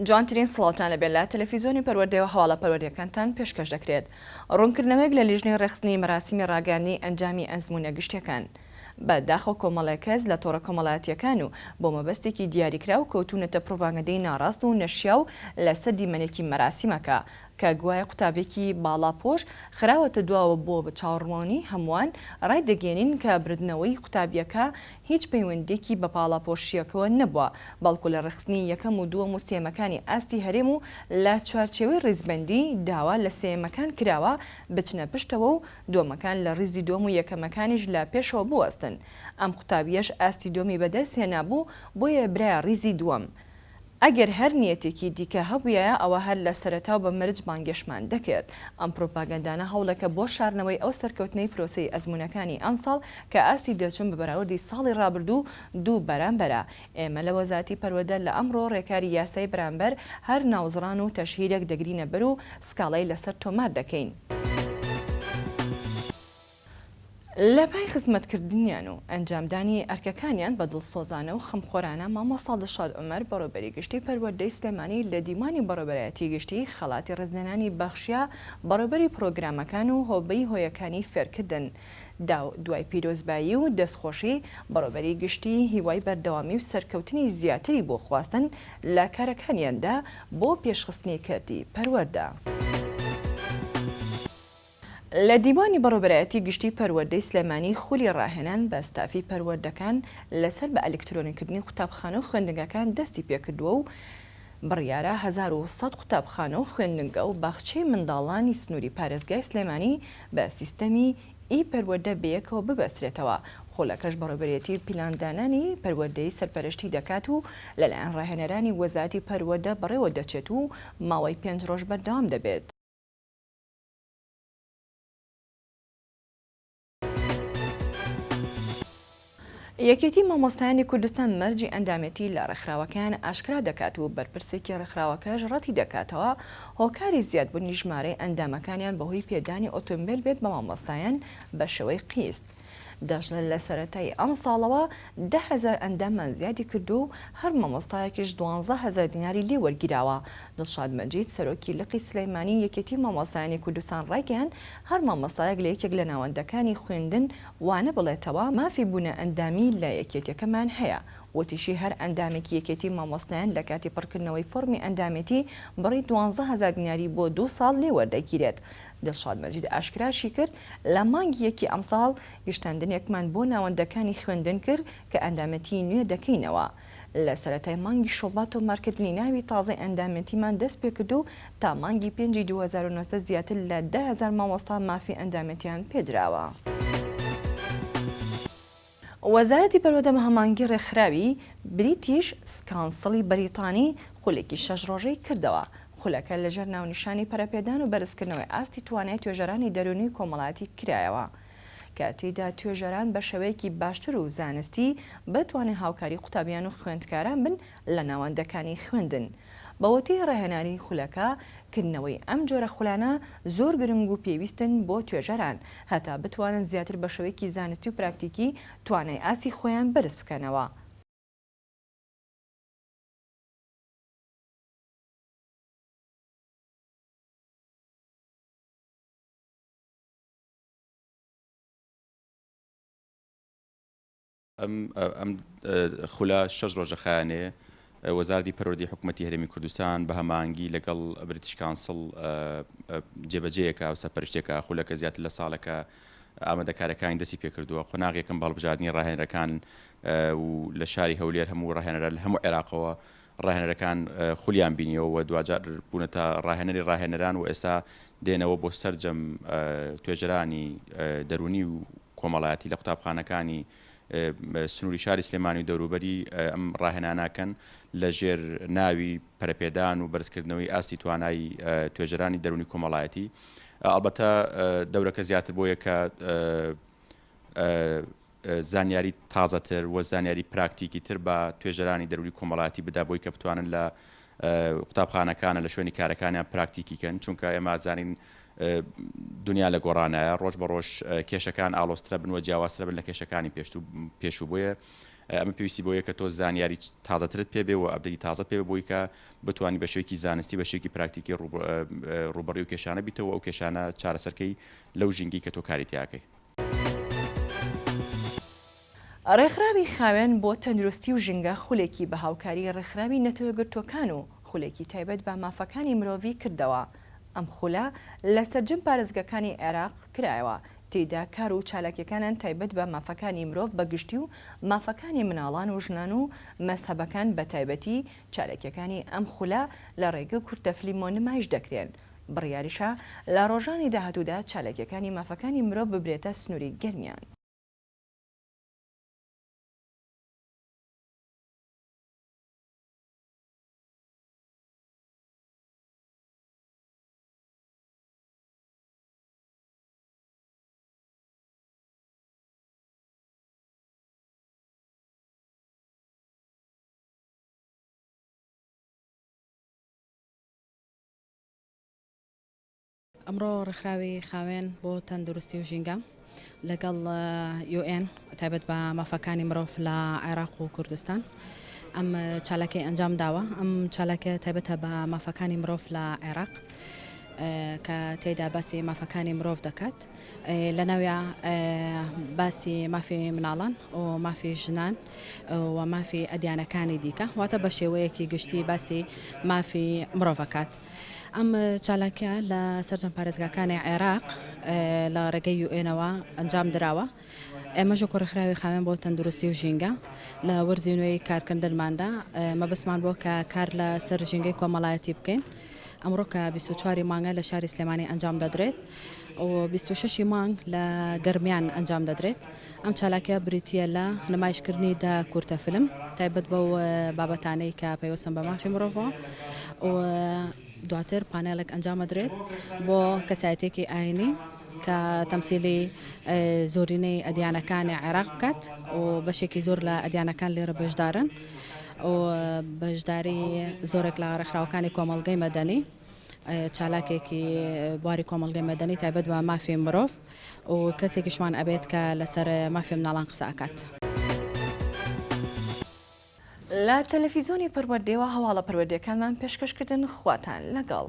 جوانترین سڵاتان لەبێت لە تەلەڤیزیۆنی پەروەردەیەوە هەواڵە پەروەردەکانتان پێشکەش دەکرێت. ڕوونکردنەوەیەک لە لیژنەی ڕێخستنی مەراسیمی ڕاگەاندنی ئەنجامی ئەزموونە گشتیەکان. بەداخەوە کۆمەڵێک کەس لە تۆڕە کۆمەڵایەتیەکان و بۆ مەبەستێکی دیاریکرا و کەوتونەتە پرۆپاگەندەی ناڕاست و نەشیا و لەسەر دیمەنێکی مەراسیمەکە کە گوایە قوتابێکی باڵاپۆش خراوەتە دواوە بۆ بە چاوەڕوانی هەمووان ڕای دەگەێنین کە بردنەوەی قوتابیەکە هیچ پەیوەندێکی بە پاڵاپۆشیەکەوە نەبووە، بەڵکو لە ڕێخستنی یەکەم و دووەم و سێمەکانی ئاستی هەرێم و لە چوارچێوەی ڕێزبەندی داوا لە سێمەکان کراوە بچنە پشتەوە و دووەمەکان لە ڕیزی دووەم و یەکەمەکانیش لە پێشەوە بوەستن. ئەم قوتابیەش ئاستی دۆمی بەدەست هێنابوو بۆیە برایە ڕیزی دووەم. ئەگەر هەر نیەتێکی دیکە هەبوویە ئەوە هەر لە سەرەتاو بە مەرج بانگێشمان دەکرد. ئەم پرۆپاگەندانە هەوڵەکە بۆ شارنەوەی ئەو سەرکەوتنەی پرۆسەی ئەزموونەکانی ئەم ساڵ کە ئاستی دەچون بە بەراوردی ساڵی ڕابردوو دوو بەرامبەرە. ئێمە لە وەزارەتی پەروەردە لە ئەمڕۆ ڕێکاری یاسای بەرامبەر هەر ناوزڕان و تەشهیرێک دەگرینە بەر و سکاڵای لەسەر تۆمار دەکەین. لە پای خزمەتکردنیان و ئەنجامدانی ئەرکەکانیان بە دڵسۆزانە و خەمخۆرانە مامۆستا دڵشاد عومەر بەڕێوەبەری گشتی پەروەردەی سلێمانی لە دیمانی بەڕێوەبەرایەتی گشتی خەڵاتی ڕێزلێنانی بەخشیە بەڕێوەبەری پرۆگرامەکان و هۆبەی هۆیەکانی فێرکردن. دوای پیرۆزبایی و دەستخۆشی بەڕێوەبەری گشتی هیوای بەردەوامی و سەرکەوتنی زیاتری بۆ خواستن لە کارەکانیاندا بۆ پێشخستنی کردی پەروەردە. لە دیوانی بەڕێوەبەرایەتی گشتی پەروەردەی سلێمانی خولی ڕاهێنان بە ستافی پەروەردەکان لەسەر بە ئەلکترۆنیکردنی قوتابخانە و خوێندنگەکان دەستی پێکردووە و بڕیارە 1100 قوتابخانە و خوێندنگە و باخچەی منداڵانی سنووری پارێزگای سلێمانی بە سیستەمی پەروەردە بەیەکەوە ببەسرێتەوە. خۆلەکەش بەڕێوەبەرێتی پیلاندانانی پەروەردەی سەرپەرشتی دەکات و لەلایەن ڕاهێنەرانی وەزارەتی پەروەردە بەڕێوە دەچێت و ماوەی 5 ڕۆژ بەردەوام دەبێت. یەکێتی مامۆستایانی کوردستان مەرجی ئەندامەتی لە ڕێکخراوەکان ئاشکرا دەکات و بەرپرسێکی ڕێکخراوەکەش ڕەتی دەکاتەوە هۆکاری زیادبوونی ژمارەی ئەندامەکانیان بەهۆی پێدانی ئۆتۆمبیل بێت بە مامۆستایان بە شێوەی قیست. دەژن لە سەرەتای ئەم ساڵەوە 10,000 ئەندامان زیادی کردو و هەر مامۆستایەکیش 12,000 دیناری لێ وەرگیراوە. دڵشاد مەجید سەرۆکی لقی سلەیمانی یەکێتی مامۆستایانی کوردستان ڕایگەیاند هەر مامۆستایەک لە یەکێک لە ناوەندەکانی خوێندن وانە بڵێتەوە مافی بوونە ئەندامی لە یەکێتەکەمان هەیە. وتیشی هەر ئەندامێکی یەکێتی مامۆستایان لە کاتی پڕکردنەوەی فۆرمی ئەندامەتی بڕی 12,000 دیناری بۆ 2 ساڵ لێ وەردەگیرێت. دڵشاد مەجید ئاشکراشی کرد لە مانگی یەکی ئەم ساڵ گشتاندنێکمان بۆ ناوەندەکانی خوێندن کرد کە ئەندامەتی نوێ دەکەینەوە. لە سەرەتای مانگی شۆبات و مارکردنی ناوی تازای ئەندامەتیمان دەست پێ کرد و تا مانگی 5 2009 زیاتر لە 10,000 مامۆستا مافی ئەندامەتیان پێدراوە. وەزارەتی پەروەردە هەمانگی ڕێکخراوی بریتیش کانسڵی بەریتانی خولێکی 6 ڕۆژەی کردەوە. خولەکە لەژێر ناونیشانی پەرەپێدان و بەرزکردنەوەی ئاستی توانای توێژەرانی دەرونی کۆمەڵایەتی کرایەوە کە تێیدا توێژەران بە شێوەیەکی باشتر و زانستی بتوانێت هاوکاری قوتابیان و خوێندکاران بن لە ناوەندەکانی خوێندن. بەوەتی ڕێهێنانی خولەکە کردنەوەی ئەم جۆرە خولانە زۆر گرنگ و پێویستن بۆ توێژەران هەتا بتوانن زیاتر بە شێوەیەکی زانستی و پراکتیکی توانای ئاستی خۆیان بەرز بکەنەوە. ئەم خولە 6 ڕۆژە خایانێ وەزارەتی پەروەردەی حکوومەتی هەرێمی کوردستان بە هەمانگی لەگەڵ بریتیش کانسڵ جێبەجێیەکە و سەرپەرشتێکە خولەکە زیاتر لە ساڵەکە ئامادەکاریەکانی دەستی پێکردووە. قۆناغێکم باڵبژاردننی ڕاهێنەرەکان و لە شاری هەولێر هەموو ڕاهێنەرە لە هەموو عێراقەوە ڕاهێنەرەکان خولیان بینیەوە و دوجار بوونەتە ڕاهێنەری ڕاهێنەران و ئێستا دێنەوە بۆ سەرجەم توێژەرانی دەرونی و کۆمەڵایەتی لە قوتابخانەکانی سنووری شاری سلێمانی و دەوروبەری ئەم ڕاهێناناکەن لە ژێر ناوی پەرەپێدان و بەرزکردنەوەی ئاستی توانایی توێژەرانی دەرونی کۆمەڵایەتی. ئەلبەتە دەورەکە زیاتر بۆ یەکە زانیاری تازەتر و زانیاری پراکتیکی تر بە توێژەرانی دەرونی کۆمەڵایەتی بدا بۆی کە بتوانن لە قوتابخانەکانە لە شوێنی کارەکانیان پراکتیکیکەن، چونکە ئێمە زانین دنیا لە گۆڕانایە ڕۆژ بە ڕۆژ کێشەکان ئالۆسترە بن و جیاوازترە بن لە کێشەکانی پێشوو بووە ئەمە پێویستی بۆیە کە تۆ زانیاری تازەترت پێ بێ و ئەبدەی تازت پێ بۆی کە بتوانانی بە شێوەیەکی زانستی بە شێوەیەکی پراکتیکی ڕوبەڕی و کێشانە بیتەوە ئەو کێشانە چارەسەرکەی لەو ژینگی کە تۆ کاری تیاکەی. ڕێکخراوی خاوێن بۆ تەندروستی و ژینگە خولێکی بە هاوکاری ڕێکخراوی نەتەوەگرتوەکان و خولێکی تایبەت بە مافەکانی مرۆڤی کردەوە. ئەم خولە لە سەرجەم پارێزگاکانی عێراق کرایەوە. تێیدا کار و چالاکیەکانان تایبەت بە مافەکانی مرۆڤ بەگشتی و مافەکانی مناڵان و ژنان و مەسهەبەکان بە تایبەتی چالاکیەکانی ئەم خولە لە ڕێگە کورتەفلیمۆ نمایش دەکرێن. بڕیاریشە لە ڕۆژانی داهاتوودا چالاکیەکانی مافەکانی مرۆڤ ببرێتە سنووری گەرمیان. ئەمڕۆ ڕێکخراوی خاوێن بۆ تەندروستی و ژینگە لەگەڵ UN تایبەت بە مافەکانی مرۆڤ لە عێراق و کوردستان ئەم چالاکەی ئەنجام داوە. ئەم چالاکە تایبەتە بە مافەکانی مرۆڤ لە عێراق کە تێیدا باسی مافەکانی مرۆڤ دەکات. لە ناویا باسی مافی مناڵان و مافی ژنان و مافی ئەدیانەکانی دیکە واتە بە شێوەیەکی گشتی باسی مافی مرۆڤەکات. ئەم چالاکە لە سەرجەم پارێزگاکانی عێراق لە ڕێگەی UN-ەوە ئەنجام دراوە. ئێمەژە ڕێکخراوی خاوێن بۆ تەندروستی و ژینگە لە وەرزی نوێی کارکردنماندا مەبەستمان بۆ کە کار لە سەر ژینگەی کۆمەڵایەتی بکەین. ئەمڕۆ کە 24 مانگە لە شاری سلێمانی ئەنجام دەدرێت و 26 مانگ لە گەرمیان ئەنجام دەدرێت. ئەم چالاکە بریتیە لە نمایشکردنی دا کورتە فلم تایبەت بەو بابەتانەی کە پەیوەستن بە مافی مرۆڤەوە و دواتر پانێڵێک ئەنجام دەدرێت بۆ کەسایەتێکی ئاینی کە تەمسیلی زۆرینەی ئەدیانەکانی عێراق بکات و بەشێکی زۆر لە ئەدیانەکان لێرە بەشدارن و بەشداری زۆرێک لە ڕێکخراوەکانی کۆمەڵگەی مەدەنی چالاکێکی بواری کۆمەڵگەی مەدەنی تایبەت بە مافی مرۆڤ و کەسێکیشمان ئەبێت کە لەسەر مافی مناڵان قسە ئەکات. لە تەلەڤیزۆنی پەروەردەیەوە هەواڵە پەروەردەیەکانمان پێشکەشکردن خواتان لەگەڵ.